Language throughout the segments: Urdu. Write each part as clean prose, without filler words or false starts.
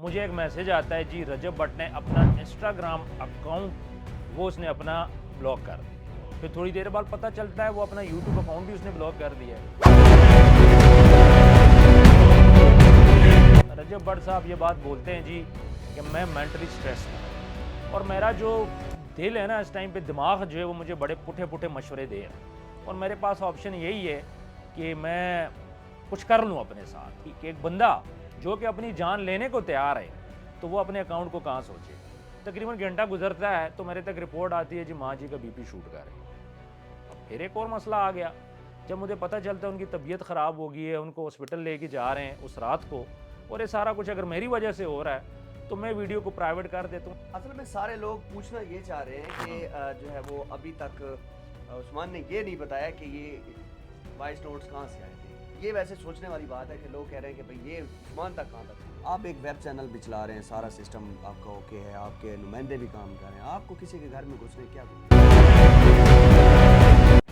مجھے ایک میسج آتا ہے جی رجب بٹ نے اپنا انسٹاگرام اکاؤنٹ وہ اس نے اپنا بلاک کر دیا. پھر تھوڑی دیر بعد پتہ چلتا ہے وہ اپنا یوٹیوب اکاؤنٹ بھی اس نے بلاک کر دیا ہے. رجب بٹ صاحب یہ بات بولتے ہیں جی کہ میں مینٹلی سٹریس ہوں اور میرا جو دل ہے نا اس ٹائم پہ دماغ جو ہے وہ مجھے بڑے پٹھے پٹھے مشورے دے رہے ہیں اور میرے پاس آپشن یہی ہے کہ میں کچھ کر لوں اپنے ساتھ کہ ایک بندہ جو کہ اپنی جان لینے کو تیار ہے تو وہ اپنے اکاؤنٹ کو کہاں سوچے. تقریباً گھنٹہ گزرتا ہے تو میرے تک رپورٹ آتی ہے جی ماں جی کا بی پی شوٹ کر رہے ہیں. اب پھر ایک اور مسئلہ آ گیا جب مجھے پتہ چلتا ہے ان کی طبیعت خراب ہو گئی ہے, ان کو ہاسپٹل لے کے جا رہے ہیں اس رات کو, اور یہ سارا کچھ اگر میری وجہ سے ہو رہا ہے تو میں ویڈیو کو پرائیویٹ کر دیتا ہوں. اصل میں سارے لوگ پوچھنا یہ چاہ رہے ہیں کہ جو ہے وہ ابھی تک عثمان نے یہ نہیں بتایا کہ یہ وائس نوٹس کہاں سے آئے تھے. یہ ویسے سوچنے والی بات ہے کہ لوگ کہہ رہے ہیں کہ بھئی یہ عثمان تک کہاں تک. آپ ایک ویب چینل بھی چلا رہے ہیں, سارا سسٹم آپ کا اوکے ہے, آپ کے نمائندے بھی کام کر رہے ہیں, آپ کو کسی کے گھر میں گھسنے کیا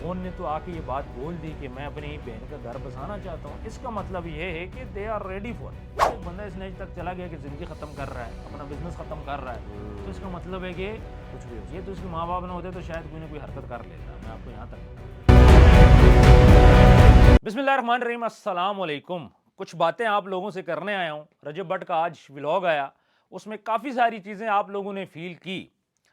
فون نے تو آ کے یہ بات بول دی کہ میں اپنی بہن کا گھر بسانا چاہتا ہوں. اس کا مطلب یہ ہے کہ دے آر ریڈی فار. ایک بندہ اس نیج تک چلا گیا کہ زندگی ختم کر رہا ہے, اپنا بزنس ختم کر رہا ہے, تو اس کا مطلب ہے کہ کچھ بھی یہ تو اس کے ماں باپ نہ ہوتے تو شاید کوئی نہ کوئی حرکت کر لیتا. میں آپ کو یہاں تک بسم اللہ الرحمن الرحیم. السلام علیکم. کچھ باتیں آپ لوگوں سے کرنے آیا ہوں. رجب بٹ کا آج ولاگ آیا, اس میں کافی ساری چیزیں آپ لوگوں نے فیل کی,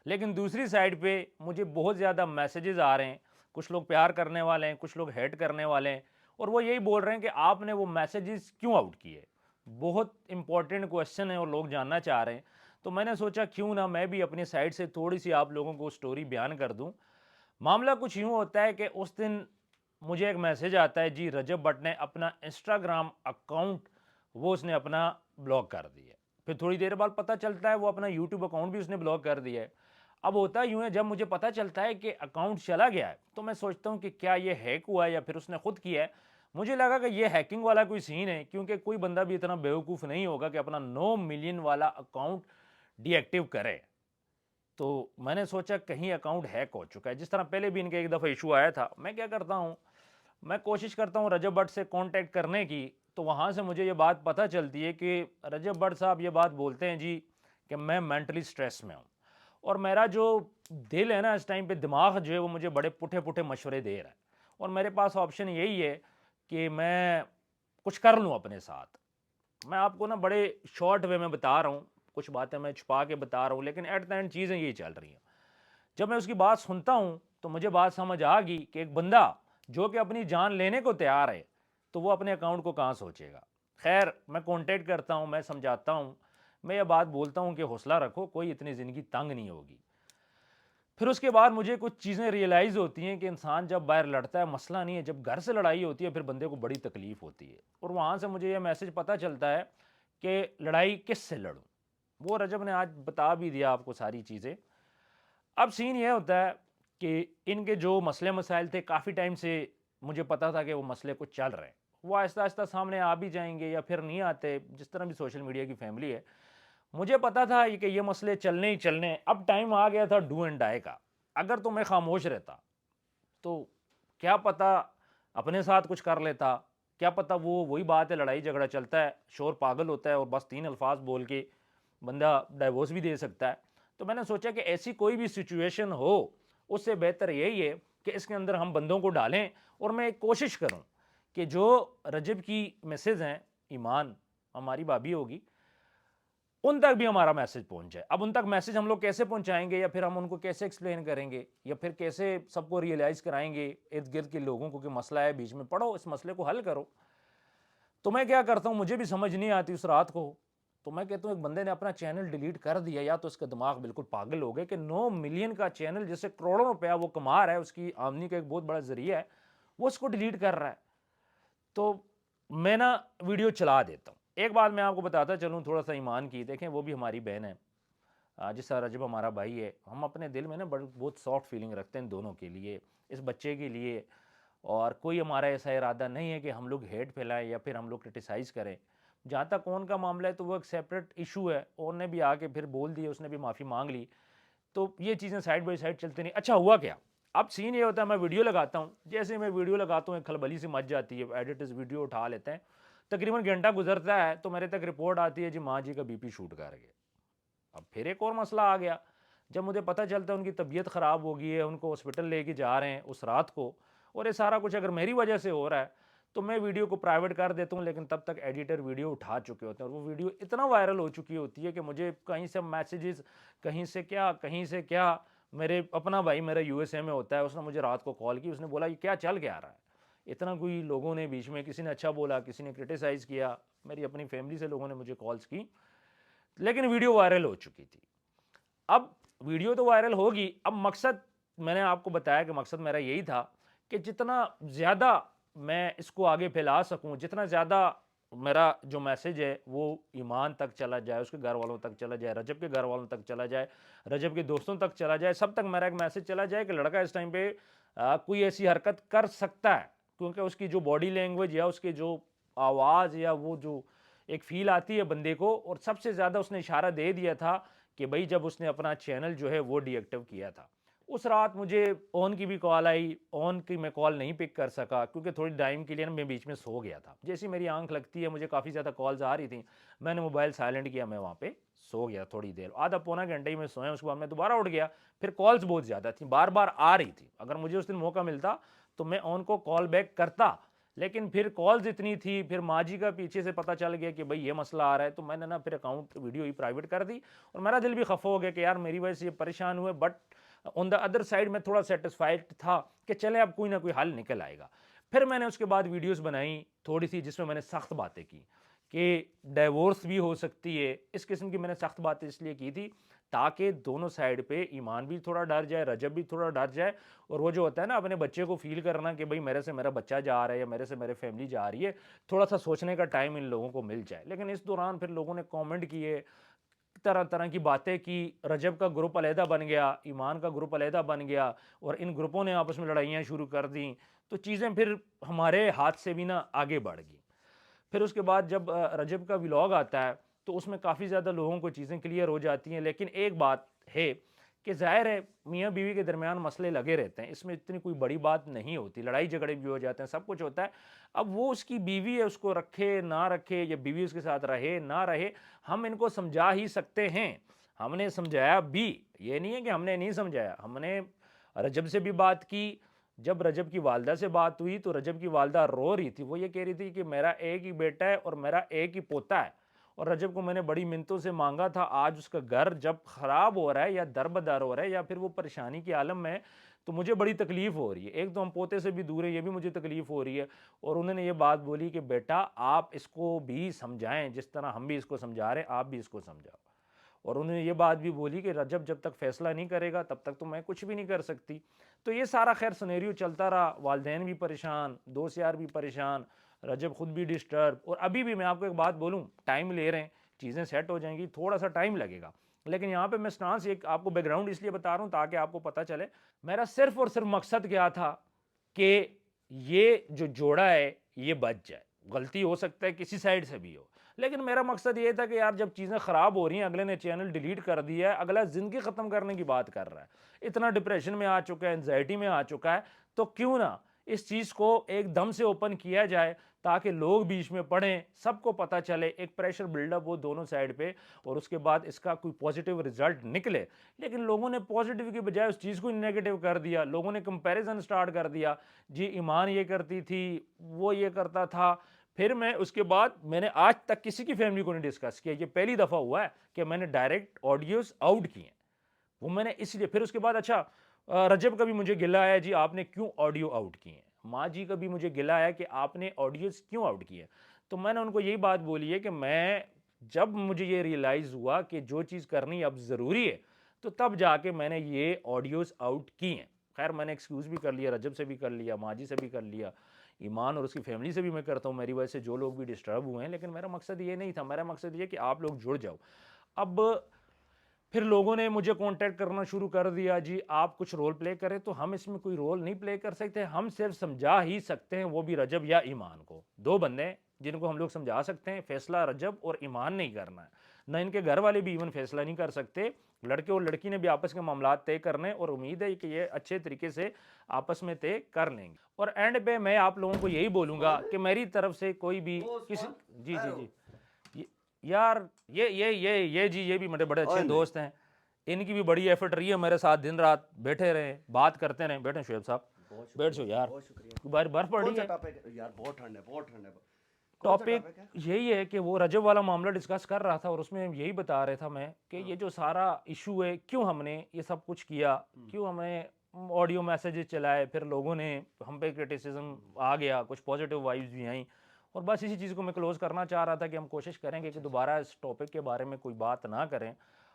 لیکن دوسری سائڈ پہ مجھے بہت زیادہ میسیجز آ رہے ہیں. کچھ لوگ پیار کرنے والے ہیں, کچھ لوگ ہیٹ کرنے والے ہیں, اور وہ یہی بول رہے ہیں کہ آپ نے وہ میسیجز کیوں آؤٹ کیے. بہت امپورٹنٹ کویشچن ہے اور لوگ جاننا چاہ رہے ہیں. تو میں نے سوچا کیوں نہ میں بھی اپنی سائڈ سے تھوڑی سی آپ لوگوں کو سٹوری بیان کر دوں. معاملہ کچھ یوں ہوتا ہے کہ اس دن مجھے ایک میسج آتا ہے جی رجب بٹ نے اپنا انسٹاگرام اکاؤنٹ وہ اس نے اپنا بلاک کر دیا. پھر تھوڑی دیر بعد پتہ چلتا ہے وہ اپنا یوٹیوب اکاؤنٹ بھی اس نے بلاک کر دیا ہے. اب ہوتا یوں ہے جب مجھے پتہ چلتا ہے کہ اکاؤنٹ چلا گیا ہے تو میں سوچتا ہوں کہ کیا یہ ہیک ہوا ہے یا پھر اس نے خود کیا ہے. مجھے لگا کہ یہ ہیکنگ والا کوئی سین ہے, کیونکہ کوئی بندہ بھی اتنا بیوقوف نہیں ہوگا کہ اپنا 9 ملین والا اکاؤنٹ ڈی ایکٹیو کرے. تو میں نے سوچا کہیں اکاؤنٹ ہیک ہو چکا ہے, جس طرح پہلے بھی ان کے ایک دفعہ ایشو آیا تھا. میں کیا کرتا ہوں, میں کوشش کرتا ہوں رجب بٹ سے کانٹیکٹ کرنے کی, تو وہاں سے مجھے یہ بات پتہ چلتی ہے کہ رجب بٹ صاحب یہ بات بولتے ہیں جی کہ میں مینٹلی سٹریس میں ہوں اور میرا جو دل ہے نا اس ٹائم پہ دماغ جو ہے وہ مجھے بڑے پٹھے پٹھے مشورے دے رہا ہے, اور میرے پاس آپشن یہی ہے کہ میں کچھ کر لوں اپنے ساتھ. میں آپ کو نا بڑے شارٹ وے میں بتا رہا ہوں, کچھ باتیں میں چھپا کے بتا رہا ہوں, لیکن ایٹ دا اینڈ چیزیں یہی چل رہی ہیں. جب میں اس کی بات سنتا ہوں تو مجھے بات سمجھ آ گئی کہ ایک بندہ جو کہ اپنی جان لینے کو تیار ہے تو وہ اپنے اکاؤنٹ کو کہاں سوچے گا. خیر میں کانٹیکٹ کرتا ہوں, میں سمجھاتا ہوں, میں یہ بات بولتا ہوں کہ حوصلہ رکھو, کوئی اتنی زندگی تنگ نہیں ہوگی. پھر اس کے بعد مجھے کچھ چیزیں ریئلائز ہوتی ہیں کہ انسان جب باہر لڑتا ہے مسئلہ نہیں ہے, جب گھر سے لڑائی ہوتی ہے پھر بندے کو بڑی تکلیف ہوتی ہے. اور وہاں سے مجھے یہ میسج پتہ چلتا ہے کہ لڑائی کس سے لڑوں. وہ رجب نے آج بتا بھی دیا آپ کو ساری چیزیں. اب سین یہ ہوتا ہے کہ ان کے جو مسئلے مسائل تھے کافی ٹائم سے مجھے پتا تھا کہ وہ مسئلے کچھ چل رہے ہیں, وہ آہستہ آہستہ سامنے آ بھی جائیں گے یا پھر نہیں آتے, جس طرح بھی سوشل میڈیا کی فیملی ہے. مجھے پتا تھا کہ یہ مسئلے چلنے ہی چلنے. اب ٹائم آ گیا تھا ڈو اینڈ ڈائی کا. اگر تو میں خاموش رہتا تو کیا پتا اپنے ساتھ کچھ کر لیتا, کیا پتا وہی بات ہے, لڑائی جھگڑا چلتا ہے, شور پاگل ہوتا ہے اور بس 3 الفاظ بول کے بندہ ڈائیورس بھی دے سکتا ہے. تو میں نے سوچا کہ ایسی کوئی بھی سچویشن ہو اس سے بہتر یہی ہے کہ اس کے اندر ہم بندوں کو ڈالیں, اور میں ایک کوشش کروں کہ جو رجب کی میسج ہیں, ایمان ہماری بھابھی ہوگی, ان تک بھی ہمارا میسج پہنچ جائے. اب ان تک میسج ہم لوگ کیسے پہنچائیں گے, یا پھر ہم ان کو کیسے ایکسپلین کریں گے, یا پھر کیسے سب کو ریئلائز کرائیں گے ارد گرد کے لوگوں کو کہ مسئلہ ہے, بیچ میں پڑھو, اس مسئلے کو حل کرو. تو میں کیا کرتا ہوں, مجھے بھی سمجھ نہیں آتی اس رات کو, تو میں کہتا ہوں ایک بندے نے اپنا چینل ڈیلیٹ کر دیا, یا تو اس کا دماغ بالکل پاگل ہو گیا کہ 9 ملین کا چینل جس سے کروڑوں روپیہ وہ کما رہا ہے, اس کی آمدنی کا ایک بہت بڑا ذریعہ ہے, وہ اس کو ڈیلیٹ کر رہا ہے. تو میں نا ویڈیو چلا دیتا ہوں. ایک بات میں آپ کو بتاتا چلوں تھوڑا سا ایمان کی, دیکھیں وہ بھی ہماری بہن ہے, جس طرح رجب ہمارا بھائی ہے. ہم اپنے دل میں نا بہت سافٹ فیلنگ رکھتے ہیں دونوں کے لیے, اس بچے کے لیے, اور کوئی ہمارا ایسا ارادہ نہیں ہے کہ ہم لوگ ہیٹ پھیلائیں یا پھر ہم لوگ کرٹیسائز کریں. جہاں تک اون کا معاملہ ہے تو وہ ایک سیپریٹ ایشو ہے, اون نے بھی آ کے پھر بول دیا, اس نے بھی معافی مانگ لی, تو یہ چیزیں سائڈ بائی سائڈ چلتی نہیں. اچھا ہوا کیا, اب سین یہ ہوتا ہے میں ویڈیو لگاتا ہوں, جیسے میں ویڈیو لگاتا ہوں ایک کھلبلی سے مچ جاتی ہے, ایڈیٹرز ویڈیو اٹھا لیتے ہیں, تقریباً گھنٹہ گزرتا ہے تو میرے تک رپورٹ آتی ہے جی ماں جی کا بی پی شوٹ کر گیا. اب پھر ایک اور مسئلہ آ گیا. جب مجھے پتہ چلتا ہے ان کی طبیعت خراب ہو گئی ہے, ان کو ہاسپٹل لے کے جا رہے ہیں اس رات کو, اور یہ سارا کچھ اگر میری وجہ سے ہو رہا ہے تو میں ویڈیو کو پرائیویٹ کر دیتا ہوں, لیکن تب تک ایڈیٹر ویڈیو اٹھا چکے ہوتے ہیں, اور وہ ویڈیو اتنا وائرل ہو چکی ہوتی ہے کہ مجھے کہیں سے میسیجز, کہیں سے کیا. میرے اپنا بھائی میرا یو ایس اے میں ہوتا ہے, اس نے مجھے رات کو کال کی, اس نے بولا یہ کیا چل کے آ رہا ہے. اتنا کوئی لوگوں نے بیچ میں, کسی نے اچھا بولا, کسی نے کرٹیسائز کیا, میری اپنی فیملی سے لوگوں نے مجھے کالز کی, لیکن ویڈیو وائرل ہو چکی تھی. اب ویڈیو تو وائرل ہوگی, اب مقصد میں نے آپ کو بتایا کہ مقصد میرا یہی تھا کہ جتنا زیادہ میں اس کو آگے پھیلا سکوں, جتنا زیادہ میرا جو میسج ہے وہ ایمان تک چلا جائے, اس کے گھر والوں تک چلا جائے, رجب کے گھر والوں تک چلا جائے, رجب کے دوستوں تک چلا جائے, سب تک میرا ایک میسج چلا جائے کہ لڑکا اس ٹائم پہ کوئی ایسی حرکت کر سکتا ہے, کیونکہ اس کی جو باڈی لینگویج یا اس کے جو آواز یا وہ جو ایک فیل آتی ہے بندے کو, اور سب سے زیادہ اس نے اشارہ دے دیا تھا کہ بھائی جب اس نے اپنا چینل جو ہے وہ ڈی ایکٹیو کیا تھا. اس رات مجھے اون کی بھی کال آئی, اون کی میں کال نہیں پک کر سکا کیونکہ تھوڑی ٹائم کے لیے میں بیچ میں سو گیا تھا. جیسی میری آنکھ لگتی ہے مجھے کافی زیادہ کالز آ رہی تھیں, میں نے موبائل سائلنٹ کیا, میں وہاں پہ سو گیا تھوڑی دیر, آدھا پونا گھنٹے ہی میں سویا. اس کے بعد میں دوبارہ اٹھ گیا, پھر کالز بہت زیادہ تھیں, بار بار آ رہی تھی. اگر مجھے اس دن موقع ملتا تو میں اون کو کال بیک کرتا, لیکن پھر کالز اتنی تھی, پھر ماں جی کا پیچھے سے پتہ چل گیا کہ بھئی یہ مسئلہ آ رہا ہے, تو میں نے نا پھر اکاؤنٹ ویڈیو ہی پرائیویٹ کر دی, اور میرا دل بھی خفا ہو گیا کہ یار میری وجہ سے یہ پریشان ہوئے. But on the other side میں تھوڑا سیٹسفائڈ تھا کہ چلے اب کوئی نہ کوئی حل نکل آئے گا. پھر میں نے اس کے بعد ویڈیوز بنائی تھوڑی سی, جس میں میں نے سخت باتیں کی کہ ڈائیورس بھی ہو سکتی ہے. اس قسم کی میں نے سخت باتیں اس لیے کی تھی تاکہ دونوں سائڈ پہ ایمان بھی تھوڑا ڈر جائے, رجب بھی تھوڑا ڈر جائے, اور وہ جو ہوتا ہے نا اپنے بچے کو فیل کرنا کہ بھئی میرے سے میرا بچہ جا رہا ہے یا میرے سے میرے فیملی جا رہی ہے, تھوڑا سا سوچنے کا ٹائم ان لوگوں کو مل جائے. لیکن اس دوران پھر لوگوں نے کامنٹ کیے, طرح طرح کی باتیں کی, رجب کا گروپ علیحدہ بن گیا, ایمان کا گروپ علیحدہ بن گیا, اور ان گروپوں نے آپس میں لڑائیاں شروع کر دیں, تو چیزیں پھر ہمارے ہاتھ سے بھی نہ آگے بڑھ گئی. پھر اس کے بعد جب رجب کا ولاگ آتا ہے تو اس میں کافی زیادہ لوگوں کو چیزیں کلیئر ہو جاتی ہیں, لیکن ایک بات ہے کہ ظاہر ہے میاں بیوی کے درمیان مسئلے لگے رہتے ہیں, اس میں اتنی کوئی بڑی بات نہیں ہوتی, لڑائی جھگڑے بھی ہو جاتے ہیں, سب کچھ ہوتا ہے. اب وہ اس کی بیوی ہے, اس کو رکھے نہ رکھے, یا بیوی اس کے ساتھ رہے نہ رہے, ہم ان کو سمجھا ہی سکتے ہیں. ہم نے سمجھایا بھی, یہ نہیں ہے کہ ہم نے نہیں سمجھایا. ہم نے رجب سے بھی بات کی, جب رجب کی والدہ سے بات ہوئی تو رجب کی والدہ رو رہی تھی, وہ یہ کہہ رہی تھی کہ میرا ایک ہی بیٹا ہے اور میرا ایک ہی پوتا ہے, اور رجب کو میں نے بڑی منتوں سے مانگا تھا. آج اس کا گھر جب خراب ہو رہا ہے یا دربدر ہو رہا ہے یا پھر وہ پریشانی کی عالم میں, تو مجھے بڑی تکلیف ہو رہی ہے. ایک تو ہم پوتے سے بھی دور ہیں, یہ بھی مجھے تکلیف ہو رہی ہے. اور انہوں نے یہ بات بولی کہ بیٹا آپ اس کو بھی سمجھائیں, جس طرح ہم بھی اس کو سمجھا رہے ہیں آپ بھی اس کو سمجھاؤ. اور انہوں نے یہ بات بھی بولی کہ رجب جب تک فیصلہ نہیں کرے گا تب تک تو میں کچھ بھی نہیں کر سکتی. تو یہ سارا خیر سنیریو چلتا رہا, والدین بھی پریشان, دوست یار بھی پریشان, رجب خود بھی ڈسٹرب. اور ابھی بھی میں آپ کو ایک بات بولوں, ٹائم لے رہے ہیں, چیزیں سیٹ ہو جائیں گی, تھوڑا سا ٹائم لگے گا. لیکن یہاں پہ میں سٹانس ایک آپ کو بیک گراؤنڈ اس لیے بتا رہا ہوں تاکہ آپ کو پتہ چلے میرا صرف اور صرف مقصد کیا تھا کہ یہ جو جوڑا ہے یہ بچ جائے. غلطی ہو سکتا ہے کسی سائڈ سے بھی ہو, لیکن میرا مقصد یہ تھا کہ یار جب چیزیں خراب ہو رہی ہیں, اگلے نے چینل ڈیلیٹ کر دیا ہے, اگلا زندگی ختم کرنے کی بات کر رہا ہے, اتنا ڈپریشن میں آ چکا ہے, انزائٹی میں آ چکا ہے, تو کیوں نہ اس چیز کو ایک دم سے اوپن کیا جائے تاکہ لوگ بیچ میں پڑھیں, سب کو پتہ چلے, ایک پریشر بلڈ اپ ہو دونوں سائڈ پہ, اور اس کے بعد اس کا کوئی پازیٹیو رزلٹ نکلے. لیکن لوگوں نے پازیٹیو کی بجائے اس چیز کو نیگیٹو کر دیا, لوگوں نے کمپیریزن سٹارٹ کر دیا, جی ایمان یہ کرتی تھی, وہ یہ کرتا تھا. پھر میں اس کے بعد میں نے آج تک کسی کی فیملی کو نہیں ڈسکس کیا, یہ پہلی دفعہ ہوا ہے کہ میں نے ڈائریکٹ آڈیوز آؤٹ کیے ہیں. وہ میں نے اس لیے, پھر اس کے بعد اچھا رجب کا بھی مجھے گلہ آیا جی آپ نے کیوں آڈیو آؤٹ کیے ہیں, ماں جی کا بھی مجھے گلہ آیا کہ آپ نے آڈیوز کیوں آؤٹ کیے. تو میں نے ان کو یہی بات بولی ہے کہ میں جب مجھے یہ ریئلائز ہوا کہ جو چیز کرنی اب ضروری ہے تو تب جا کے میں نے یہ آڈیوز آؤٹ کی ہیں. خیر میں نے ایکسکیوز بھی کر لیا, رجب سے بھی کر لیا, ماں جی سے بھی کر لیا, ایمان اور اس کی فیملی سے بھی میں کرتا ہوں, میری وجہ سے جو لوگ بھی ڈسٹرب ہوئے ہیں. لیکن میرا مقصد یہ نہیں تھا, میرا مقصد یہ کہ آپ لوگ جڑ جاؤ. اب پھر لوگوں نے مجھے کانٹیکٹ کرنا شروع کر دیا, جی آپ کچھ رول پلے کریں, تو ہم اس میں کوئی رول نہیں پلے کر سکتے, ہم صرف سمجھا ہی سکتے ہیں, وہ بھی رجب یا ایمان کو. دو بندے جن کو ہم لوگ سمجھا سکتے ہیں, فیصلہ رجب اور ایمان نہیں کرنا ہے. نہ ان کے گھر والے بھی ایون فیصلہ نہیں کر سکتے. لڑکے اور لڑکی نے بھی آپس کے معاملات طے کرنے اور امید ہے کہ یہ اچھے طریقے سے آپس میں طے کر لیں گے. اور اینڈ پہ میں آپ لوگوں کو یہی بولوں گا کہ میری طرف سے کوئی بھی کسی جی جی جی یار یہ بھی میرے بڑے اچھے دوست ہیں, ان کی بھی بڑی ایفرٹ رہی ہے میرے ساتھ, دن رات بیٹھے رہے بات کرتے رہے. بیٹھے شعیب صاحب بیٹھ جاؤ یار, برف پڑی ہے. یار بہت ٹھنڈ ہے, بہت ٹھنڈ ہے. ٹاپک یہی ہے کہ وہ رجب والا معاملہ ڈسکس کر رہا تھا اور اس میں یہی بتا رہا تھا میں کہ یہ جو سارا ایشو ہے, کیوں ہم نے یہ سب کچھ کیا, کیوں ہم نے آڈیو میسیجز چلائے, پھر لوگوں نے ہم پہ کرٹیسزم آ گیا, کچھ پازیٹیو وائبز بھی آئیں, اور بس اسی چیز کو میں کلوز کرنا چاہ رہا تھا کہ ہم کوشش کریں گے کہ دوبارہ اس ٹاپک کے بارے میں کوئی بات نہ کریں,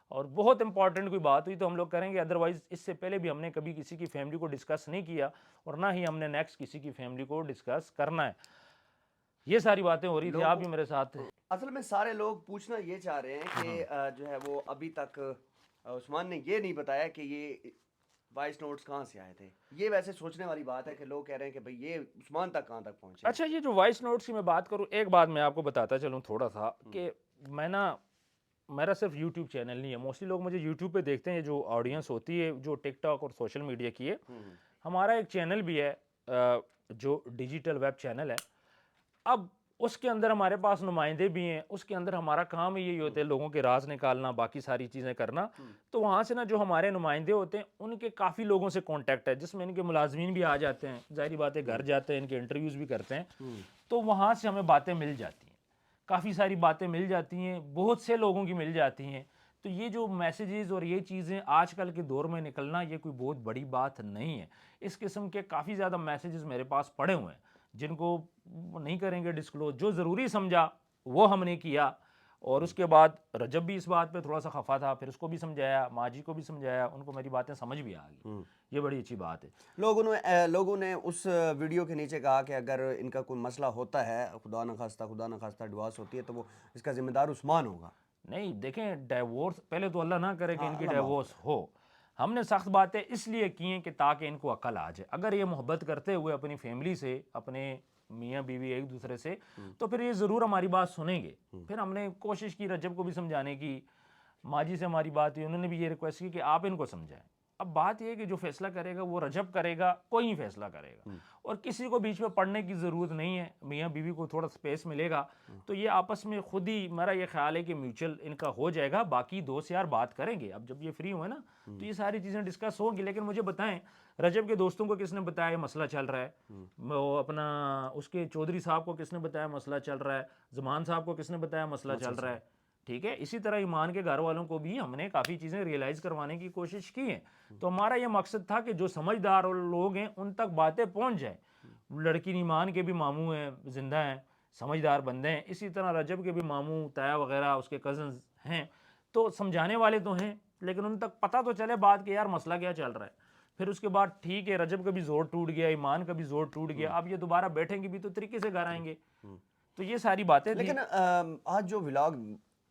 اور بہت امپورٹنٹ کوئی بات ہوئی تو ہم لوگ کریں گے, ادروائز اس سے پہلے بھی ہم نے کبھی کسی کی فیملی کو ڈسکس نہیں کیا اور نہ ہی ہم نے نیکسٹ کسی کی فیملی کو ڈسکس کرنا ہے. یہ ساری باتیں ہو رہی تھی, آپ بھی میرے ساتھ. اصل میں سارے لوگ پوچھنا یہ چاہ رہے ہیں کہ جو ہے وہ ابھی تک عثمان نے یہ نہیں بتایا کہ یہ وائس نوٹس کہاں سے آئے تھے. یہ ویسے سوچنے والی بات ہے کہ لوگ کہہ رہے ہیں کہ بھئی یہ عثمان تک کہاں تک پہنچے. اچھا, یہ جو وائس نوٹس کی میں بات کروں, ایک بات میں آپ کو بتاتا چلوں تھوڑا سا کہ میں میرا صرف یوٹیوب چینل نہیں ہے, موسٹلی لوگ مجھے یوٹیوب پہ دیکھتے ہیں, جو آڈینس ہوتی ہے جو ٹک ٹاک اور سوشل میڈیا کی ہے. ہمارا ایک چینل بھی ہے جو ڈیجیٹل ویب چینل ہے. اب اس کے اندر ہمارے پاس نمائندے بھی ہیں, اس کے اندر ہمارا کام یہی ہوتا ہے لوگوں کے راز نکالنا, باقی ساری چیزیں کرنا. تو وہاں سے نا جو ہمارے نمائندے ہوتے ہیں ان کے کافی لوگوں سے کانٹیکٹ ہے, جس میں ان کے ملازمین بھی آ جاتے ہیں, ظاہری بات ہے گھر جاتے ہیں, ان کے انٹرویوز بھی کرتے ہیں, تو وہاں سے ہمیں باتیں مل جاتی ہیں, کافی ساری باتیں مل جاتی ہیں, بہت سے لوگوں کی مل جاتی ہیں. تو یہ جو میسیجز اور یہ چیزیں آج کل کے دور میں نکلنا, یہ کوئی بہت بڑی بات نہیں ہے. اس قسم کے کافی زیادہ میسیجز میرے پاس پڑے ہوئے ہیں جن کو نہیں کریں گے ڈسکلوز, جو ضروری سمجھا وہ ہم نے کیا. اور اس کے بعد رجب بھی اس بات پہ تھوڑا سا خفا تھا, پھر اس کو بھی سمجھایا, ماجی کو بھی سمجھایا, ان کو میری باتیں سمجھ بھی آ گئی. یہ بڑی اچھی بات ہے. لوگوں نے اس ویڈیو کے نیچے کہا کہ اگر ان کا کوئی مسئلہ ہوتا ہے, خدا نخواستہ ڈیورس ہوتی ہے, تو وہ اس کا ذمہ دار عثمان ہوگا. نہیں دیکھیں, ڈیورس پہلے تو اللہ نہ کرے کہ ان کی ڈیورس ہو. ہم نے سخت باتیں اس لیے کی ہیں کہ تاکہ ان کو عقل آ جائے. اگر یہ محبت کرتے ہوئے اپنی فیملی سے, اپنے میاں بیوی ایک دوسرے سے, تو پھر یہ ضرور ہماری بات سنیں گے. پھر ہم نے کوشش کی رجب کو بھی سمجھانے کی, ماجی سے ہماری بات ہوئی, انہوں نے بھی یہ ریکویسٹ کی کہ آپ ان کو سمجھائیں. اب بات یہ ہے کہ جو فیصلہ کرے گا وہ رجب کرے گا, کوئی نہیں فیصلہ کرے گا, اور کسی کو بیچ میں پڑھنے کی ضرورت نہیں ہے. میاں بیوی کو تھوڑا سپیس ملے گا تو یہ آپس میں خود ہی, میرا یہ خیال ہے کہ میوچل ان کا ہو جائے گا. باقی دوست یار بات کریں گے, اب جب یہ فری ہوئے نا تو یہ ساری چیزیں ڈسکس ہوں گی. لیکن مجھے بتائیں رجب کے دوستوں کو کس نے بتایا یہ مسئلہ چل رہا ہے, وہ اپنا اس کے چودھری صاحب کو کس نے بتایا مسئلہ چل رہا ہے, زمان صاحب کو کس نے بتایا مسئلہ چل رہا ہے, ٹھیک ہے. اسی طرح ایمان کے گھر والوں کو بھی ہم نے کافی چیزیں ریئلائز کروانے کی کوشش کی ہیں. تو ہمارا یہ مقصد تھا کہ جو سمجھدار لوگ ہیں ان تک باتیں پہنچ جائیں. لڑکی ایمان کے بھی ماموں ہیں, زندہ ہیں, سمجھدار بندے ہیں. اسی طرح رجب کے بھی ماموں تایا وغیرہ اس کے کزنز ہیں, تو سمجھانے والے تو ہیں, لیکن ان تک پتہ تو چلے بات کہ یار مسئلہ کیا چل رہا ہے. پھر اس کے بعد ٹھیک ہے, رجب کا بھی زور ٹوٹ گیا, ایمان کا بھی زور ٹوٹ گیا, اب یہ دوبارہ بیٹھیں گے بھی تو طریقے سے گھر آئیں گے. تو یہ ساری باتیں تھیں. لیکن آج جو ولاگ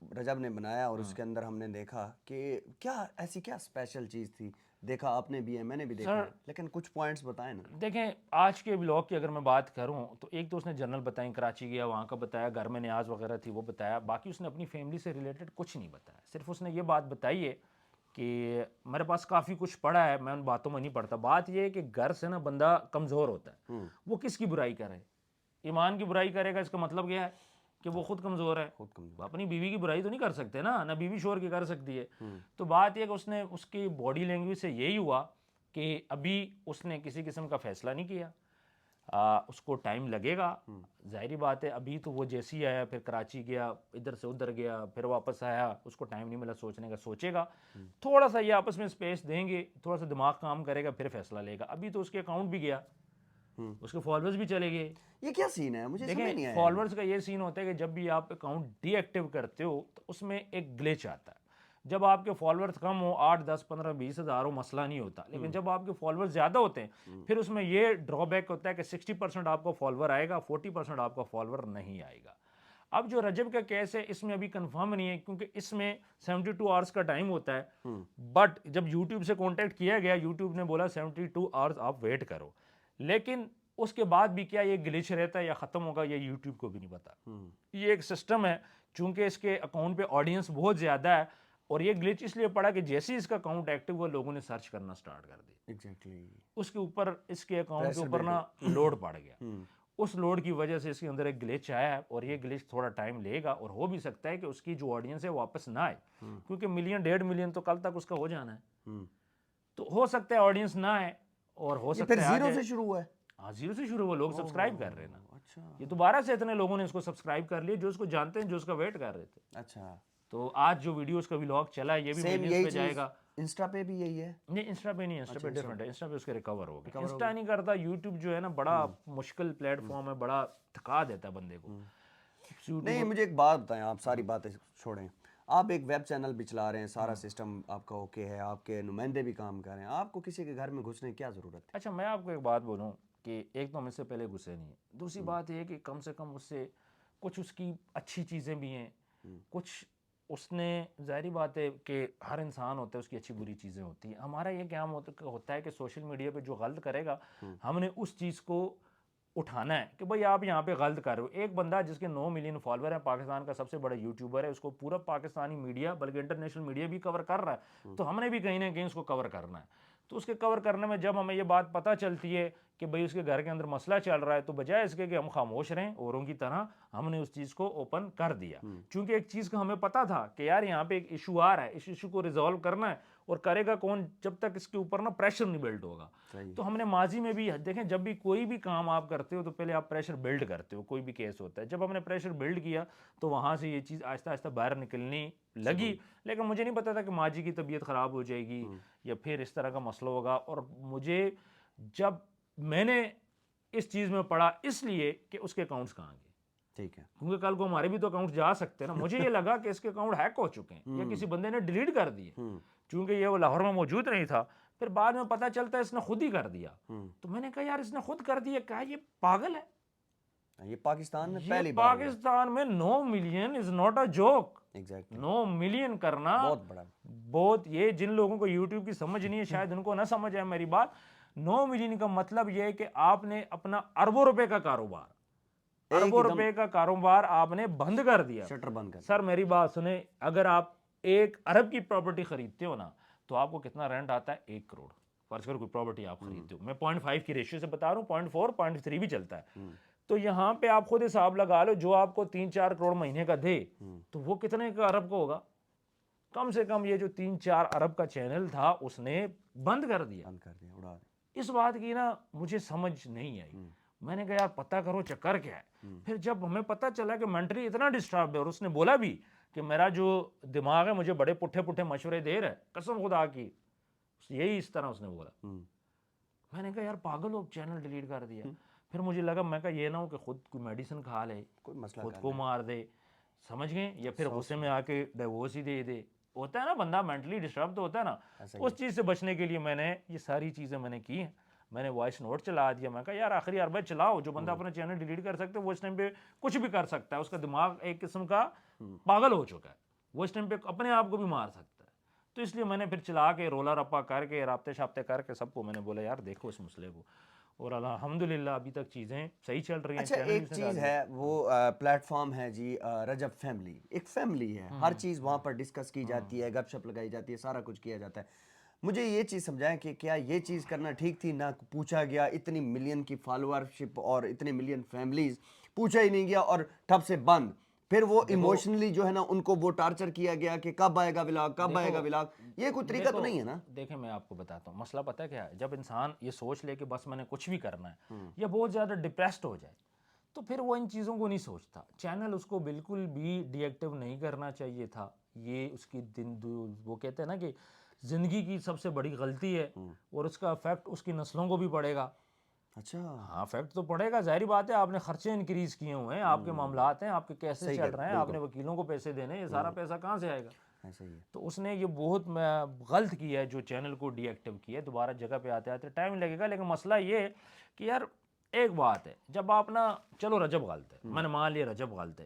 رجب نے بنایا اور اس کے اندر ہم نے دیکھا کہ کیا ایسی کیا اسپیشل چیز تھی, دیکھا آپ نے بھی ہے, میں نے بھی دیکھا, لیکن کچھ پوائنٹس بتائیں نا. دیکھیں آج کے ولاگ کی اگر میں بات کروں تو ایک تو اس نے جنرل بتائیں, کراچی گیا وہاں کا بتایا, گھر میں نیاز وغیرہ تھی وہ بتایا. باقی اس نے اپنی فیملی سے ریلیٹڈ کچھ نہیں بتایا. صرف اس نے یہ بات بتائی ہے کہ میرے پاس کافی کچھ پڑا ہے, میں ان باتوں میں نہیں پڑتا. بات یہ ہے کہ گھر سے نا بندہ کمزور ہوتا ہے, وہ کس کی برائی کرے. ایمان کی برائی کرے گا اس کا مطلب کیا ہے کہ وہ خود کمزور ہے. اپنی بیوی کی برائی تو نہیں کر سکتے نا, نہ بیوی شور کی کر سکتی ہے. تو بات یہ کہ اس نے اس کی باڈی لینگویج سے یہی ہوا کہ ابھی اس نے کسی قسم کا فیصلہ نہیں کیا, اس کو ٹائم لگے گا. ظاہری بات ہے, ابھی تو وہ جیسے ہی آیا, پھر کراچی گیا, ادھر سے ادھر گیا, پھر واپس آیا, اس کو ٹائم نہیں ملا سوچنے کا. سوچے گا تھوڑا سا, یہ آپس میں اسپیس دیں گے, تھوڑا سا دماغ کام کرے گا, پھر فیصلہ لے گا. ابھی تو اس کے اکاؤنٹ بھی گیا, اس کے فالوورز بھی چلے گئے. یہ کیا سین ہے, مجھے سمجھ نہیں آیا. فالوورز کا یہ سین ہوتا ہے کہ جب بھی آپ اکاؤنٹ ڈی ایکٹیو کرتے ہو تو اس میں ایک گلیچ آتا ہے. جب آپ کے فالوورز کم ہو, 8 10 15 20 ہزار ہو, مسئلہ نہیں ہوتا. لیکن جب آپ کے فالوورز زیادہ ہوتے ہیں پھر اس میں یہ ڈرا بیک ہوتا ہے کہ 60% آپ کو فالوور آئے گا, 40% آپ کا فالوور نہیں آئے گا. اب جو رجب کا کیس ہے اس میں ابھی کنفرم نہیں ہے, کیونکہ اس میں 72 آورس کا ٹائم ہوتا ہے. بٹ جب یوٹیوب سے کانٹیکٹ کیا گیا, یوٹیوب نے بولا 72 آورس آپ ویٹ کرو. لیکن اس کے بعد بھی کیا یہ گلیچ رہتا ہے یا ختم ہوگا, یہ یوٹیوب کو بھی نہیں پتا. یہ ایک سسٹم ہے چونکہ اس کے اکاؤنٹ پہ آڈینس بہت زیادہ ہے، اور یہ گلچ اس لیے پڑا کہ جیسے ہی اس کا اکاؤنٹ ایکٹیو ہوا لوگوں نے سرچ کرنا سٹارٹ کر دی، ایگزیکٹلی اس کے اوپر اس کے اکاؤنٹ کے Pressure اوپر build نا لوڈ پڑ گیا، اس لوڈ کی وجہ سے اس کے اندر ایک گلیچ آیا ہے، اور یہ گلیچ تھوڑا ٹائم لے گا، اور ہو بھی سکتا ہے کہ اس کی جو آڈینس ہے واپس نہ آئے، کیونکہ 1-1.5 ملین تو کل تک اس کا ہو جانا ہے، تو ہو سکتا ہے آڈینس نہ آئے، اور ہو یہ سکتا پھر ہے آ زیرو جائے۔ سے شروع ہوا ہے؟ ہاں زیرو سے شروع ہوا، لوگ سبسکرائب کر رہے ہیں نا، اچھا یہ دوبارہ سے اتنے لوگوں نے اس کو سبسکرائب کر لیا جو اس کو جانتے ہیں، جو اس کا ویٹ کر رہے تھے۔ اچھا، تو آج جو ویڈیو اس کا ولاگ چلا ہے یہ بھی سیم ملینز یہی پہ جائے چیز گا۔ انسٹا پہ بھی یہی ہے؟ نہیں انسٹا پہ نہیں، انسٹا پہ ڈیفرنٹ ہے، انسٹا پہ اس کے ریکور ہو گیا، انسٹا نہیں کرتا، یوٹیوب جو ہے نا بڑا مشکل پلیٹ فارم ہے، بڑا تھکا دیتا ہے بندے کو۔ نہیں مجھے ایک بات بتائیں، آپ ساری باتیں چھوڑیں، آپ ایک ویب چینل بھی چلا رہے ہیں، سارا سسٹم آپ کا اوکے ہے، آپ کے نمائندے بھی کام کر رہے ہیں، آپ کو کسی کے گھر میں گھسنے کی کیا ضرورت ہے؟ اچھا میں آپ کو ایک بات بولوں کہ ایک تو ہم اس سے پہلے گھسے نہیں ہیں، دوسری بات یہ ہے کہ کم سے کم اس سے کچھ اس کی اچھی چیزیں بھی ہیں، کچھ اس نے، ظاہری بات ہے کہ ہر انسان ہوتا ہے اس کی اچھی بری چیزیں ہوتی ہیں، ہمارا یہ کام ہوتا ہے کہ سوشل میڈیا پہ جو غلط کرے گا ہم نے اس چیز کو اٹھانا ہے کہ بھئی آپ یہاں پہ غلط کر رہے ہو۔ ایک بندہ جس کے 9 ملین فالوور ہیں، پاکستان کا سب سے بڑا یوٹیوبر ہے، اس کو پورا پاکستانی میڈیا بلکہ انٹرنیشنل میڈیا بھی کور کر رہا ہے، تو ہم نے بھی کہیں نہ کہیں اس کو کور کرنا ہے۔ تو اس کے کور کرنے میں جب ہمیں یہ بات پتہ چلتی ہے کہ بھئی اس کے گھر کے اندر مسئلہ چل رہا ہے، تو بجائے اس کے کہ ہم خاموش رہیں اوروں کی طرح، ہم نے اس چیز کو اوپن کر دیا، چونکہ ایک چیز کا ہمیں پتہ تھا کہ یار یہاں پہ ایک ایشو آ رہا ہے، اس ایشو کو ریزالو کرنا ہے، اور کرے گا کون جب تک اس کے اوپر نا پریشر نہیں بلڈ ہوگا۔ تو ہم نے ماضی میں بھی دیکھیں، جب بھی کوئی بھی کام آپ کرتے ہو تو پہلے آپ پریشر بلڈ کرتے ہو، کوئی بھی کیس ہوتا ہے، جب ہم نے پریشر بلڈ کیا تو وہاں سے یہ چیز آہستہ آہستہ باہر نکلنی لگی، لیکن مجھے نہیں پتا تھا کہ ماجی کی طبیعت خراب ہو جائے گی یا پھر اس طرح کا مسئلہ ہوگا، اور مجھے جب میں نے اس چیز میں پڑا اس لیے کہ اس کے اکاؤنٹس کہاں گئے، ٹھیک ہے، کیونکہ کل کو ہمارے بھی تو اکاؤنٹ جا سکتے ہیں نا، مجھے یہ لگا کہ اس کے اکاؤنٹ ہیک ہو چکے ہیں یا کسی بندے نے ڈیلیٹ کر دیے، چونکہ یہ وہ لاہور میں موجود نہیں تھا، پھر بعد میں پتہ چلتا ہے اس نے خود ہی کر دیا، تو میں نے کہا یار اس نے خود کر دیا، کہا یہ پاگل ہے، یہ پاکستان میں یہ پہلی بار ہوا ہے۔ پاکستان میں 9 million is not a joke, exactly 9 million کرنا بہت بڑا، بہت، یہ جن لوگوں کو یوٹیوب کی سمجھ نہیں ہے شاید ان کو نہ سمجھ آئے میری بات، 9 ملین کا مطلب یہ ہے کہ آپ نے اپنا اربوں روپے کا کاروبار، اربوں روپے کا کاروبار آپ نے بند کر دیا۔ شٹر بند کر، سر میری بات سنیں، اگر آپ 1 ارب کی پراپرٹی خریدتے ہو نا تو آپ کو کتنا رینٹ آتا ہے؟ 1 کروڑ، فرض کرو کوئی پراپرٹی آپ خریدتے ہو، میں 0.5 کی ریشیو سے بتا رہا ہوں، 0.4 0.3 بھی چلتا ہے، تو یہاں پہ آپ خود حساب لگا لو، جو آپ کو 3-4 کروڑ مہینے کا دے تو وہ کتنے کا ارب کا ہوگا؟ کم سے کم یہ جو 3-4 ارب کا چینل تھا اس نے بند کر دیا۔ بند کر دیا، اڑا دیا۔ اس بات کی نا مجھے سمجھ نہیں آئی، میں نے کہا یار پتہ کرو چکر کیا ہے، پھر جب ہمیں پتہ چلا کہ مینٹلی اتنا ڈسٹرب ہے، اور اس نے بولا بھی کہ میرا جو دماغ ہے مجھے بڑے پٹھے پٹھے مشورے دے رہا ہے، قسم خدا کی، یہی اس طرح اس نے بولا، میں نے کہا یار پاگل ہو، چینل ڈیلیٹ کر دیا۔ پھر مجھے لگا، میں کہا یہ نہ ہو کہ خود کوئی میڈیسن کھا لے، کوئی مسئلہ خود کو مار دے، سمجھ گئے، یا پھر غصے میں آ کے ڈیورس ہی دے دے، ہوتا ہے نا بندہ مینٹلی ڈسٹرب تو ہوتا ہے نا، اس چیز سے بچنے کے لیے میں نے یہ ساری چیزیں میں نے کی ہیں، میں نے وائس نوٹ چلا دیا، میں کہا یار آخری اربع چلاؤ، جو بندہ اپنا چینل ڈیلیٹ کر سکتا ہے وہ اس ٹائم پہ کچھ بھی کر سکتا ہے، اس کا دماغ ایک قسم کا پاگل ہو چکا ہے، وہ اس ٹائم پہ اپنے آپ کو بھی مار سکتا ہے، تو اس لیے میں نے پھر چلا کے رولا رپا کر کے رابطے شابطے کر کے سب کو میں نے بولا یار دیکھو اس مسئلے کو، اور الحمدللہ ابھی تک چیزیں صحیح چل رہی ہیں۔ اچھا ایک چیز ہے، وہ پلیٹ فارم ہے جی رجب فیملی، ایک فیملی ہے، ہر چیز وہاں پر ڈسکس کی جاتی ہے، گپ شپ لگائی جاتی ہے، سارا کچھ کیا جاتا ہے۔ مجھے یہ چیز سمجھائیں کہ کیا یہ چیز کرنا ٹھیک تھی؟ نہ پوچھا گیا، اتنی ملین کی فالوورشپ اور اتنے ملین فیملیز، پوچھا ہی نہیں گیا اور ٹھپ سے بند، پھر وہ ایموشنلی جو ہے نا ان کو وہ ٹارچر کیا گیا کہ کب آئے گا ولاگ، کب آئے گا ولاگ، یہ کوئی طریقہ تو نہیں ہے نا؟ دیکھیں میں آپ کو بتاتا ہوں مسئلہ پتہ کیا ہے، جب انسان یہ سوچ لے کہ بس میں نے کچھ بھی کرنا ہے یا بہت زیادہ ڈپریسڈ ہو جائے تو پھر وہ ان چیزوں کو نہیں سوچتا۔ چینل اس کو بالکل بھی ڈی ایکٹیو نہیں کرنا چاہیے تھا، یہ اس کی وہ کہتے ہیں نا کہ زندگی کی سب سے بڑی غلطی ہے، اور اس کا افیکٹ اس کی نسلوں کو بھی پڑے گا۔ اچھا ہاں افیکٹ تو پڑے گا، ظاہری بات ہے، آپ نے خرچے انکریز کیے ہوئے ہیں، آپ کے معاملات ہیں، آپ کے کیسے چل رہے ہیں، آپ نے وکیلوں کو پیسے دینے، یہ سارا پیسہ کہاں سے آئے گا؟ ایسا ہی ہے۔ تو اس نے یہ بہت غلط کیا ہے جو چینل کو ڈی ایکٹیو کیا ہے، دوبارہ جگہ پہ آتے آتے ٹائم لگے گا، لیکن مسئلہ یہ ہے کہ یار ایک بات ہے، جب آپ نا چلو رجب غلط ہے، میں نے مان لیا رجب غلط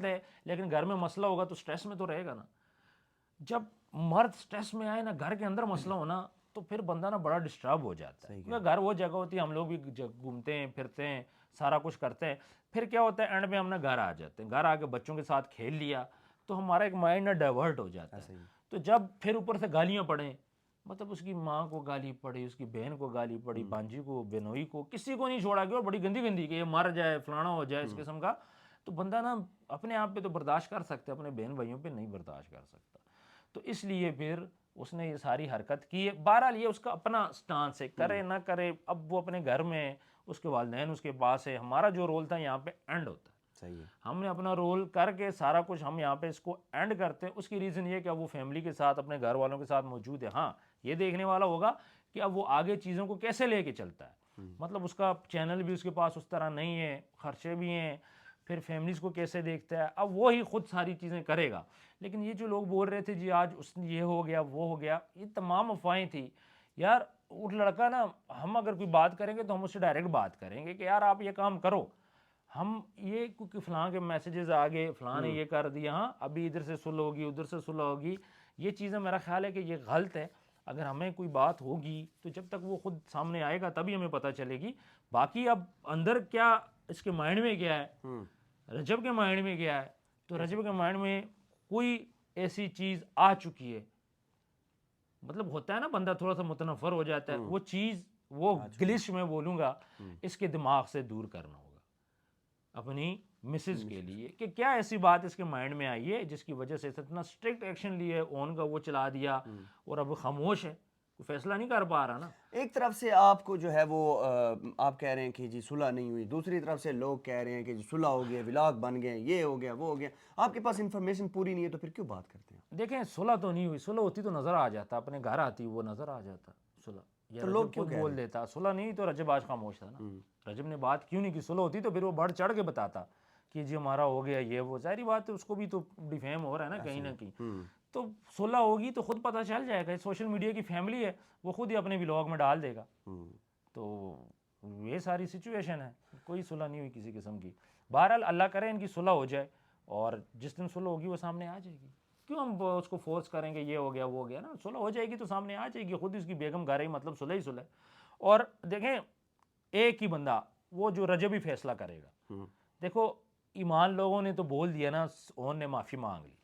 ہے، لیکن گھر میں مسئلہ ہوگا تو سٹریس میں تو رہے گا نا، جب مرد سٹریس میں آئے نا، گھر کے اندر مسئلہ ہونا تو پھر بندہ نا بڑا ڈسٹرب ہو جاتا ہے، کیونکہ گھر وہ جگہ ہوتی ہے، ہم لوگ بھی گھومتے ہیں پھرتے ہیں، سارا کچھ کرتے ہیں. پھر کیا ہوتا ہے اینڈ میں ہم نا گھر آ جاتے ہیں, گھر آ کے بچوں کے ساتھ کھیل لیا تو ہمارا ایک مائنڈ نا ڈائیورٹ ہو جاتا ہے. تو جب پھر اوپر سے گالیاں پڑیں, مطلب اس کی ماں کو گالی پڑی, اس کی بہن کو گالی پڑی, بانجی کو, بنوئی کو, کسی کو نہیں چھوڑا گیا, اور بڑی گندی گندی کہ یہ مر جائے فلانا ہو جائے اس قسم کا, تو بندہ نا اپنے آپ پہ تو برداشت کر سکتا ہے, اپنے بہن بھائیوں پہ نہیں برداشت کر سکتا. تو اس لیے پھر اس نے یہ ساری حرکت کی ہے. بہرحال یہ اس کا اپنا سٹانس ہے, کرے نہ کرے, اب وہ اپنے گھر میں, اس کے والدین اس کے پاس ہے. ہمارا جو رول تھا یہاں پہ اینڈ ہوتا ہے. صحیح ہے. ہم نے اپنا رول کر کے سارا کچھ ہم یہاں پہ اس کو اینڈ کرتے ہیں. اس کی ریزن یہ کہ اب وہ فیملی کے ساتھ اپنے گھر والوں کے ساتھ موجود ہے. ہاں یہ دیکھنے والا ہوگا کہ اب وہ آگے چیزوں کو کیسے لے کے چلتا ہے, مطلب اس کا چینل بھی اس کے پاس اس طرح نہیں ہے, خرچے بھی ہیں, پھر فیملیز کو کیسے دیکھتا ہے, اب وہی خود ساری چیزیں کرے گا. لیکن یہ جو لوگ بول رہے تھے جی آج اس نے یہ ہو گیا وہ ہو گیا, یہ تمام افواہیں تھی یار. وہ لڑکا نا, ہم اگر کوئی بات کریں گے تو ہم اس سے ڈائریکٹ بات کریں گے کہ یار آپ یہ کام کرو. ہم یہ کیونکہ فلاں کے میسیجز آ گئے, فلاں نے یہ کر دیا, ہاں ابھی ادھر سے صلح ہوگی ادھر سے صلح ہوگی, یہ چیزیں میرا خیال ہے کہ یہ غلط ہے. اگر ہمیں کوئی بات ہوگی تو جب تک وہ خود سامنے آئے گا تبھی ہمیں پتہ چلے گی. باقی اب اندر کیا اس کے مائنڈ میں کیا ہے, رجب کے مائنڈ میں کیا ہے, تو رجب کے مائنڈ میں کوئی ایسی چیز آ چکی ہے, مطلب ہوتا ہے نا بندہ تھوڑا سا متنفر ہو جاتا ہے, وہ چیز وہ گلش میں بولوں گا اس کے دماغ سے دور کرنا ہوگا اپنی مسز کے لیے, کہ کیا ایسی بات اس کے مائنڈ میں آئی ہے جس کی وجہ سے اتنا اسٹرکٹ ایکشن لیے, اون کا وہ چلا دیا اور اب خاموش ہے, کوئی فیصلہ نہیں کر پا رہا نا. ایک طرف سے آپ کو جو ہے وہ آپ کہہ رہے ہیں کہ جی صلح نہیں ہوئی, دوسری طرف سے لوگ کہہ رہے ہیں کہ جی صلح ہو گیا, ولاگ بن گئے, یہ ہو گیا وہ ہو گیا. آپ کے پاس انفارمیشن پوری نہیں ہے تو پھر کیوں بات کرتے ہیں؟ دیکھیں صلح تو نہیں ہوئی, صلح ہوتی تو نظر آ جاتا, اپنے گھر آتی وہ نظر آ جاتا صلح, یا لوگ رجب کیوں خود کہہ بول دیتا صلح نہیں, تو رجب آج خاموش تھا نا. رجب نے بات کیوں نہیں کی, صلح ہوتی تو پھر وہ بڑھ چڑھ کے بتاتا کہ جی ہمارا ہو گیا یہ وہ. ظاہری بات ہے اس کو بھی تو ڈیفیم ہو رہا ہے نا کہیں نہ کہیں, تو صلح ہوگی تو خود پتہ چل جائے گا. سوشل میڈیا کی فیملی ہے, وہ خود ہی اپنے ولاگ میں ڈال دے گا. تو یہ ساری سچویشن ہے, کوئی صلح نہیں ہوئی کسی قسم کی. بہرحال اللہ کرے ان کی صلح ہو جائے, اور جس دن صلح ہوگی وہ سامنے آ جائے گی. کیوں ہم اس کو فورس کریں گے یہ ہو گیا وہ ہو گیا نا, صلح ہو جائے گی تو سامنے آ جائے گی, خود اس کی بیگم گھر ہی, مطلب صلح ہی صلح. اور دیکھیں ایک ہی بندہ وہ جو رجب ہی فیصلہ کرے گا. دیکھو ایمان لوگوں نے تو بول دیا نا, اون نے معافی مانگ لی,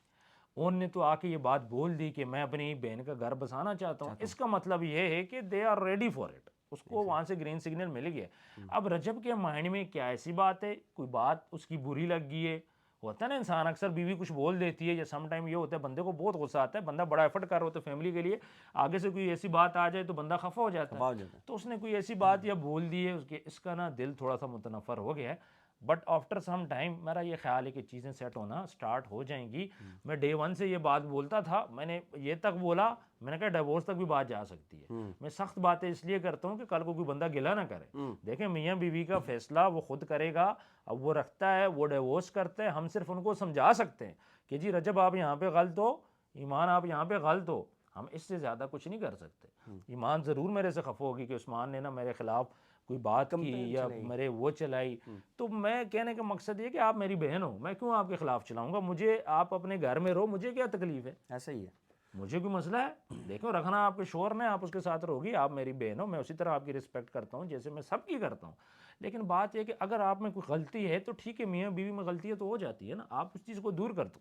اون نے تو آ کے یہ بات بول دی کہ میں اپنی بہن کا گھر بسانا چاہتا ہوں. اس کا مطلب یہ ہے کہ they are ready for it, اس کو وہاں سے گرین سگنل مل گیا. اب رجب کے مائنڈ میں کیا ایسی بات ہے, کوئی بات اس کی بری لگ گئی ہے, ہوتا ہے نا انسان اکثر بیوی کچھ بول دیتی ہے, یا سم ٹائم یہ ہوتا ہے بندے کو بہت غصہ آتا ہے, بندہ بڑا ایفرٹ کر رہا ہوتا ہے فیملی کے لیے, آگے سے کوئی ایسی بات آ جائے تو بندہ خفا ہو جاتا ہے. تو اس نے کوئی ایسی بات یا بول دی ہے, اس کا نا دل تھوڑا سا متنفر ہو گیا ہے. بٹ آفٹر سم ٹائم میرا یہ خیال ہے کہ چیزیں سیٹ ہونا سٹارٹ ہو جائیں گی. میں ڈے ون سے یہ بات بولتا تھا, میں نے یہ تک بولا, میں نے کہا ڈیورس تک بھی بات جا سکتی ہے. میں سخت باتیں اس لیے کرتا ہوں کہ کل کو کوئی بندہ گلا نہ کرے. دیکھیں میاں بیوی کا فیصلہ وہ خود کرے گا, اب وہ رکھتا ہے, وہ ڈیورس کرتے ہیں, ہم صرف ان کو سمجھا سکتے ہیں کہ جی رجب آپ یہاں پہ غلط ہو, ایمان آپ یہاں پہ غلط ہو. ہم اس سے زیادہ کچھ نہیں کر سکتے. ایمان ضرور میرے سے خفا ہوگی کہ عثمان نے نا میرے خلاف کوئی بات کی یا میرے وہ چلائی, تو میں کہنے کا مقصد یہ کہ آپ میری بہن ہو, میں کیوں آپ کے خلاف چلاؤں گا, مجھے آپ اپنے گھر میں رہو, مجھے کیا تکلیف ہے, ایسا ہی ہے. مجھے کوئی مسئلہ ہے. دیکھو رکھنا آپ کے شوہر نے, آپ اس کے ساتھ رہوگی, آپ میری بہن ہو, میں اسی طرح آپ کی رسپیکٹ کرتا ہوں جیسے میں سب کی کرتا ہوں. لیکن بات یہ کہ اگر آپ میں کوئی غلطی ہے تو ٹھیک ہے, میاں بیوی میں غلطی ہے تو ہو جاتی ہے نا, آپ اس چیز کو دور کر دو.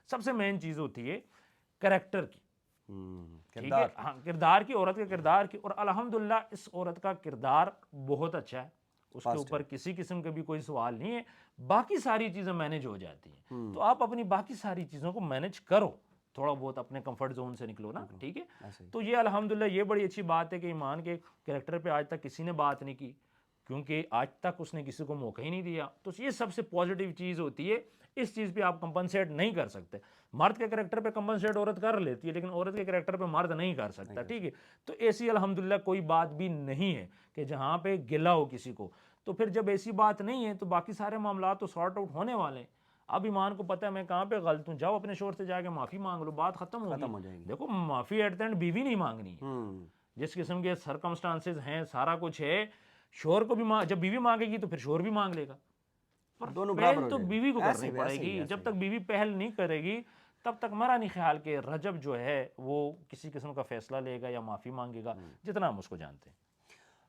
سب سے مین چیز ہوتی ہے کریکٹر کی, ٹھیک ہے, ہاں کردار کی, عورت کے کردار کی. اور الحمدللہ اس عورت کا کردار بہت اچھا ہے, اس کے اوپر کسی قسم کا بھی کوئی سوال نہیں ہے. باقی ساری چیزیں مینج ہو جاتی ہیں, تو آپ اپنی باقی ساری چیزوں کو مینج کرو, تھوڑا بہت اپنے کمفرٹ زون سے نکلو نا, ٹھیک ہے. تو یہ الحمدللہ یہ بڑی اچھی بات ہے کہ ایمان کے کریکٹر پہ آج تک کسی نے بات نہیں کی, کیونکہ آج تک اس نے کسی کو موقع ہی نہیں دیا. تو یہ سب سے پازیٹیو چیز ہوتی ہے. اس چیز پہ آپ کمپنسیٹ نہیں کر سکتے. مرد کے کریکٹر پہ کمپنسیٹ عورت کر لیتی ہے, لیکن عورت کے کریکٹر پہ مرد نہیں کر سکتا, ٹھیک ہے. تو ایسی الحمدللہ کوئی بات بھی نہیں ہے کہ جہاں پہ گلا ہو کسی کو. تو پھر جب ایسی بات نہیں ہے تو باقی سارے معاملات تو سارٹ آؤٹ ہونے والے ہیں. اب ایمان کو پتہ ہے میں کہاں پہ غلط ہوں, جاؤ اپنے شوہر سے جا کے معافی مانگ لو, بات ختم ہو ہوگی. جائے گی. دیکھو معافی ایٹ دا اینڈ بیوی نہیں مانگنی ہے, جس قسم کے سرکمسٹانسز ہیں, سارا کچھ ہے, شوہر کو بھی جب بیوی مانگے گی تو پھر شوہر بھی مانگ لے گا, پر پہل تو بیوی کو کرنی پڑے گی. جب تک بیوی پہل نہیں کرے گی تب تک میرا نہیں خیال کہ رجب جو ہے وہ کسی قسم کا فیصلہ لے گا یا معافی مانگے گا, جتنا ہم اس کو جانتے ہیں.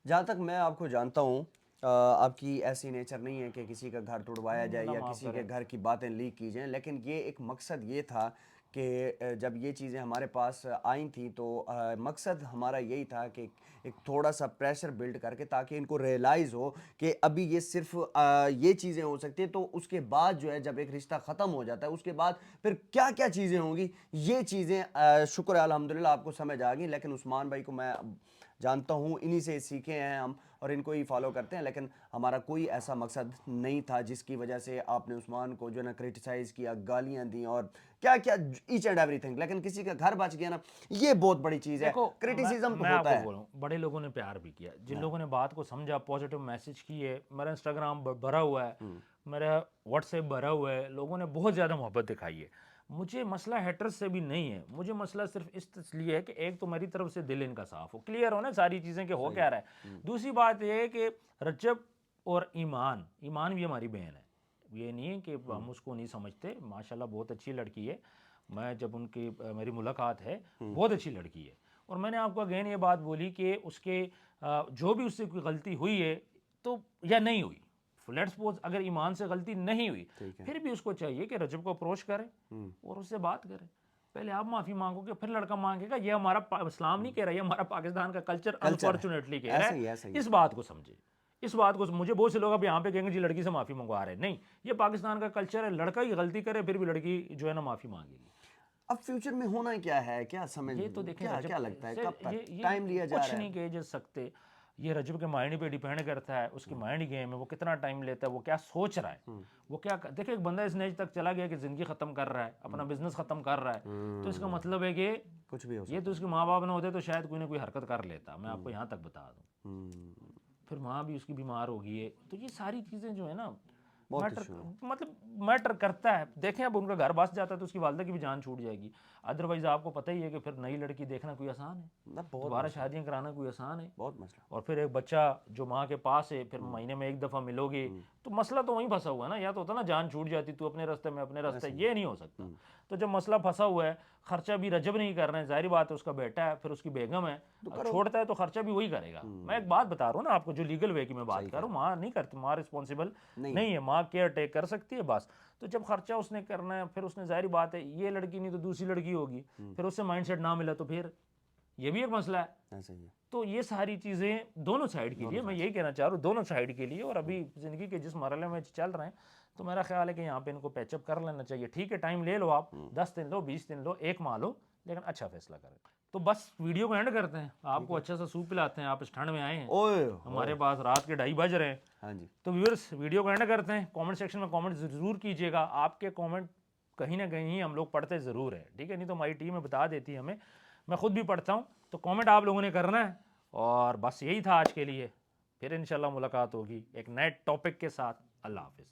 جہاں تک میں آپ کو جانتا ہوں آپ کی ایسی نیچر نہیں ہے کہ کسی کا گھر توڑوایا جائے اللہ یا معاف کسی کرے۔ کے گھر کی باتیں لیک کی جائیں، لیکن یہ ایک مقصد یہ تھا کہ جب یہ چیزیں ہمارے پاس آئیں تھیں تو مقصد ہمارا یہی تھا کہ ایک تھوڑا سا پریشر بلڈ کر کے تاکہ ان کو ریئلائز ہو کہ ابھی یہ صرف یہ چیزیں ہو سکتی ہیں، تو اس کے بعد جو ہے جب ایک رشتہ ختم ہو جاتا ہے اس کے بعد پھر کیا کیا چیزیں ہوں گی، یہ چیزیں شکر ہے الحمدللہ آپ کو سمجھ آ گئی۔ لیکن عثمان بھائی کو میں جانتا ہوں، انہی سے سیکھے ہیں ہم اور ان کو ہی فالو کرتے ہیں، لیکن ہمارا کوئی ایسا مقصد نہیں تھا جس کی وجہ سے آپ نے عثمان کو جو ہے نا کریٹیسائز کیا، گالیاں دیں اور کیا کیا ایچ اینڈ ایوری تھنگ۔ لیکن کسی کا گھر بچ گیا نا، یہ بہت بڑی چیز ہے۔ دیکھو کریٹیسزم تو میں آپ ہوتا کو ہے۔ بولوں، بڑے لوگوں نے پیار بھی کیا، جن لوگوں نے بات کو سمجھا، پازیٹیو میسج کیے، میرا انسٹاگرام بھرا ہوا ہے، میرا واٹس ایپ بھرا ہوا ہے، لوگوں نے بہت زیادہ محبت دکھائی ہے۔ مجھے مسئلہ ہیٹرز سے بھی نہیں ہے، مجھے مسئلہ صرف اس لیے ہے کہ ایک تو میری طرف سے دل ان کا صاف ہو، کلیئر ہو نا ساری چیزیں کہ ہو کیا رہا ہے۔ دوسری بات یہ ہے کہ رجب اور ایمان بھی ہماری بہن ہے، یہ نہیں ہے کہ ہم اس کو نہیں سمجھتے، ماشاءاللہ بہت اچھی لڑکی ہے، میں جب ان کی میری ملاقات ہے بہت اچھی لڑکی ہے۔ اور میں نے آپ کو اگین یہ بات بولی کہ اس کے جو بھی اس سے کوئی غلطی ہوئی ہے تو یا نہیں ہوئی، لیٹس سپوز اگر ایمان سے غلطی نہیں ہوئی، پھر بھی اس کو چاہیے کہ رجب کو اپروچ کرے اور اس سے بات کرے۔ پہلے آپ معافی مانگو گے پھر لڑکا مانگے گا، یہ ہمارا اسلام نہیں کہہ رہا، یہ ہمارا پاکستان کا کلچر انفارچونیٹلی کہہ رہا ہے۔ اس بات کو سمجھے، اس بات کو مجھے بہت سے لوگ اب یہاں پہ کہیں گے جی لڑکی سے معافی منگوا رہے ہیں، نہیں، یہ پاکستان کا کلچر ہے، لڑکا ہی غلطی کرے پھر بھی لڑکی جو ہے نا معافی مانگے گی۔ اب فیوچر میں ہونا کیا ہے، کیا سمجھ، یہ تو دیکھیں کیا رجب لگتا ہے سے کب تک یہ ٹائم لیا جا کچھ رہا ہے؟ نہیں کہہ جا سکتے، یہ رجب کے مائنڈ پہ ڈیپینڈ کرتا ہے، اس کی مائنڈ گیم ہے، وہ کتنا ٹائم لیتا ہے، وہ کیا سوچ رہا ہے، وہ کیا دیکھیں ایک بندہ اس نیج تک چلا گیا کہ زندگی ختم کر رہا ہے، اپنا بزنس ختم کر رہا ہے، تو اس کا مطلب ہے کہ کچھ بھی ہو یہ تو اس کے ماں باپ نہ ہوتے تو شاید کوئی نہ کوئی حرکت کر لیتا، میں آپ کو یہاں تک بتا دوں۔ پھر ماں بھی اس کی بیمار ہو گئی ہے، تو یہ ساری چیزیں جو ہے نا میٹر کرتا ہے۔ دیکھیں اب ان کا گھر بس جاتا ہے تو اس کی والدہ کی بھی جان چھوٹ جائے گی، ادروائز آپ کو پتہ ہی ہے کہ پھر نئی لڑکی دیکھنا کوئی آسان ہے، دوبارہ شادیاں کرانا کوئی آسان ہے، بہت مسئلہ۔ اور پھر ایک بچہ جو ماں کے پاس ہے پھر مہینے میں ایک دفعہ ملو گے، تو مسئلہ تو وہیں پھنسا ہوا ہے نا، یا تو ہوتا نا جان چھوٹ جاتی، تو اپنے راستے میں اپنے راستے، یہ نہیں ہو سکتا۔ تو جب مسئلہ پھنسا ہوا ہے، خرچہ بھی رجب نہیں کر رہے ہیں، ظاہری بات ہے اس کا بیٹا ہے، پھر اس کی بیگم ہے، چھوڑتا ہے تو خرچہ بھی وہی کرے گا۔ میں ایک بات بتا رہا ہوں نا آپ کو، جو لیگل وے کی میں بات کر رہا ہوں، ماں نہیں کرتی، ماں رسپانسیبل نہیں ہے، ماں کیئر ٹیک کر سکتی ہے بس۔ تو جب خرچہ اس نے کرنا ہے، پھر اس نے ظاہری بات ہے یہ لڑکی نہیں تو دوسری لڑکی ہوگی، پھر اس سے مائنڈ سیٹ نہ ملا تو پھر یہ بھی ایک مسئلہ ہے۔ تو یہ ساری چیزیں دونوں سائیڈ کے لیے، میں یہی کہنا چاہ رہا ہوں، دونوں سائیڈ کے لیے، اور ابھی زندگی کے جس مرحلے میں چل رہے ہیں تو میرا خیال ہے کہ یہاں پہ ان کو پیچ اپ کر لینا چاہیے۔ ٹھیک ہے ٹائم لے لو آپ، 10 دن لو، 20 دن لو، 1 ماہ لو، لیکن اچھا فیصلہ کریں۔ تو بس ویڈیو کو اینڈ کرتے ہیں، آپ کو اچھا سا سوپ پلاتے ہیں، آپ اس ٹھنڈ میں آئے ہیں، ہمارے پاس رات کے 2:30 بج رہے ہیں، تو ویورز ویڈیو کو اینڈ کرتے ہیں۔ کامنٹ سیکشن میں کامنٹ ضرور کیجیے گا، آپ کے کامنٹ کہیں نہ کہیں ہم لوگ پڑھتے ضرور ہیں، ٹھیک ہے، نہیں تو ہماری ٹیم میں بتا دیتی ہے ہمیں، میں خود بھی پڑھتا ہوں، تو کامنٹ آپ لوگوں نے کرنا ہے۔ اور بس یہی تھا آج کے لیے، پھر انشاءاللہ ملاقات ہوگی ایک نئے ٹاپک کے ساتھ۔ اللہ حافظ۔